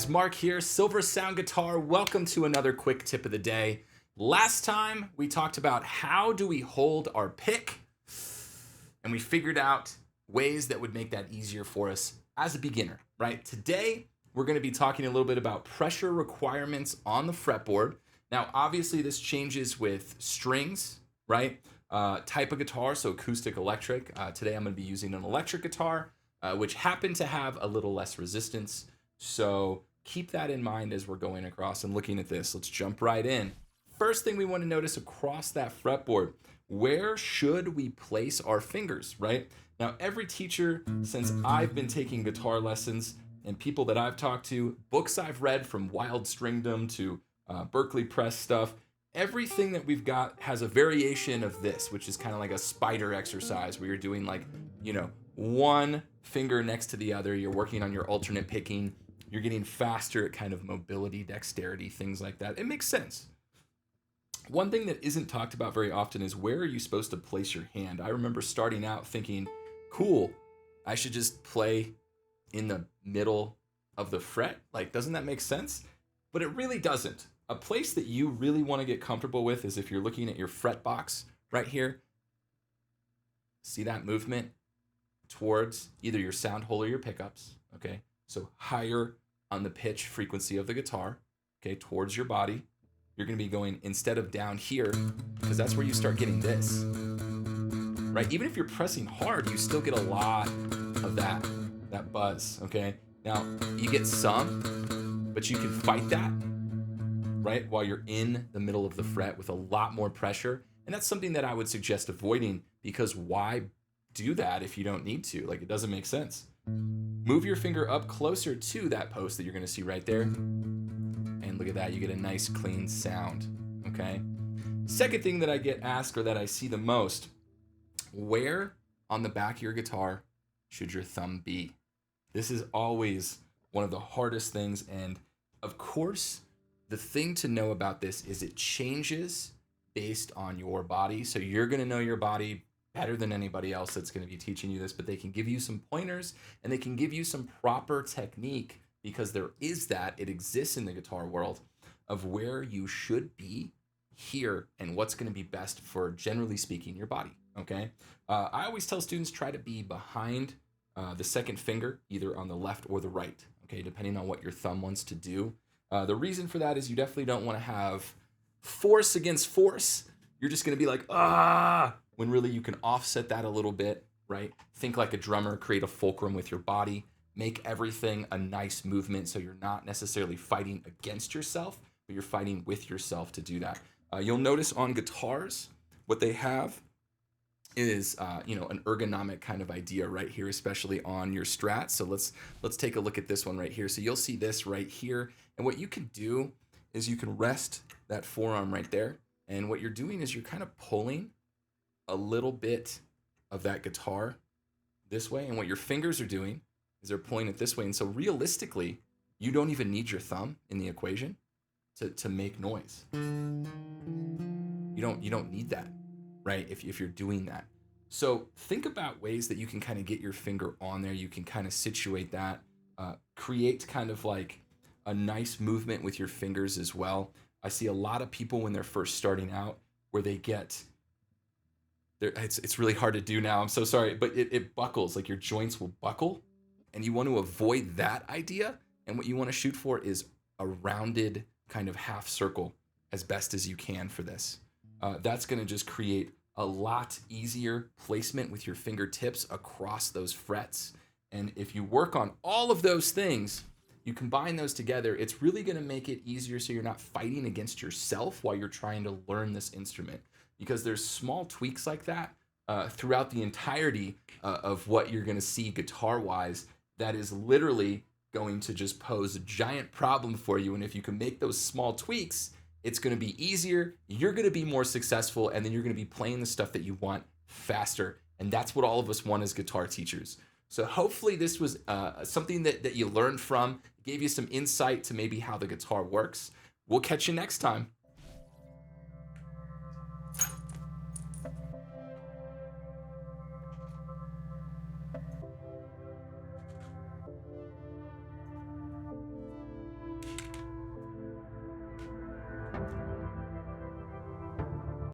guys, Mark here, Silversound Guitar. Welcome to another quick tip of the day. Last time we talked about how do we hold our pick, and we figured out ways that would make that easier for us as a beginner, right? Today, we're going to be talking a little bit about pressure requirements on the fretboard. Now, obviously, this changes with strings, right? Type of guitar, so acoustic, electric. Today, I'm going to be using an electric guitar, which happen to have a little less resistance. So keep that in mind as we're going across and looking at this. Let's jump right in. First thing we want to notice across that fretboard, where should we place our fingers, right? Now, every teacher, since I've been taking guitar lessons, and people that I've talked to, books I've read from Wild Stringdom to Berkeley Press stuff, everything that we've got has a variation of this, which is kind of like a spider exercise where you're doing like, one finger next to the other. You're working on your alternate picking. You're getting faster at kind of mobility, dexterity, things like that. It makes sense. One thing that isn't talked about very often is where are you supposed to place your hand? I remember starting out thinking, cool, I should just play in the middle of the fret. Like, doesn't that make sense? But it really doesn't. A place that you really want to get comfortable with is if you're looking at your fret box right here. See that movement towards either your sound hole or your pickups, okay? So higher on the pitch frequency of the guitar, okay, towards your body. You're going to be going instead of down here, because that's where you start getting this, right? Even if you're pressing hard, you still get a lot of that buzz, okay? Now, you get some, but you can fight that, right, while you're in the middle of the fret with a lot more pressure. And that's something that I would suggest avoiding, because why do that if you don't need to? Like, it doesn't make sense. Move your finger up closer to that post that you're going to see right there. And look at that, you get a nice clean sound, okay? Second thing that I get asked, or that I see the most, where on the back of your guitar should your thumb be? This is always one of the hardest things. And of course, the thing to know about this is it changes based on your body. So you're going to know your body better than anybody else that's going to be teaching you this, but they can give you some pointers and they can give you some proper technique, because there is that, it exists in the guitar world, of where you should be here and what's going to be best for, generally speaking, your body, okay? I always tell students, try to be behind the second finger, either on the left or the right, okay, depending on what your thumb wants to do. The reason for that is you definitely don't want to have force against force. You're just going to be like, when really you can offset that a little bit, right? Think like a drummer, create a fulcrum with your body, make everything a nice movement so you're not necessarily fighting against yourself, but you're fighting with yourself to do that. You'll notice on guitars, what they have is an ergonomic kind of idea right here, especially on your Strat. So let's take a look at this one right here. So you'll see this right here, and what you can do is you can rest that forearm right there, and what you're doing is you're kind of pulling a little bit of that guitar this way, and what your fingers are doing is they're pulling it this way. And so realistically, you don't even need your thumb in the equation to make noise. You don't need that, right? If you're doing that. So think about ways that you can kind of get your finger on there. You can kind of situate that, create kind of like a nice movement with your fingers as well. I see a lot of people when they're first starting out where they get, it's really hard to do now, I'm so sorry, but it buckles, like your joints will buckle, and you want to avoid that idea. And what you want to shoot for is a rounded kind of half circle as best as you can for this. That's going to just create a lot easier placement with your fingertips across those frets. And if you work on all of those things, you combine those together, it's really going to make it easier so you're not fighting against yourself while you're trying to learn this instrument. Because there's small tweaks like that throughout the entirety of what you're going to see guitar-wise that is literally going to just pose a giant problem for you. And if you can make those small tweaks, it's going to be easier, you're going to be more successful, and then you're going to be playing the stuff that you want faster. And that's what all of us want as guitar teachers. So hopefully this was something that you learned from, gave you some insight to maybe how the guitar works. We'll catch you next time.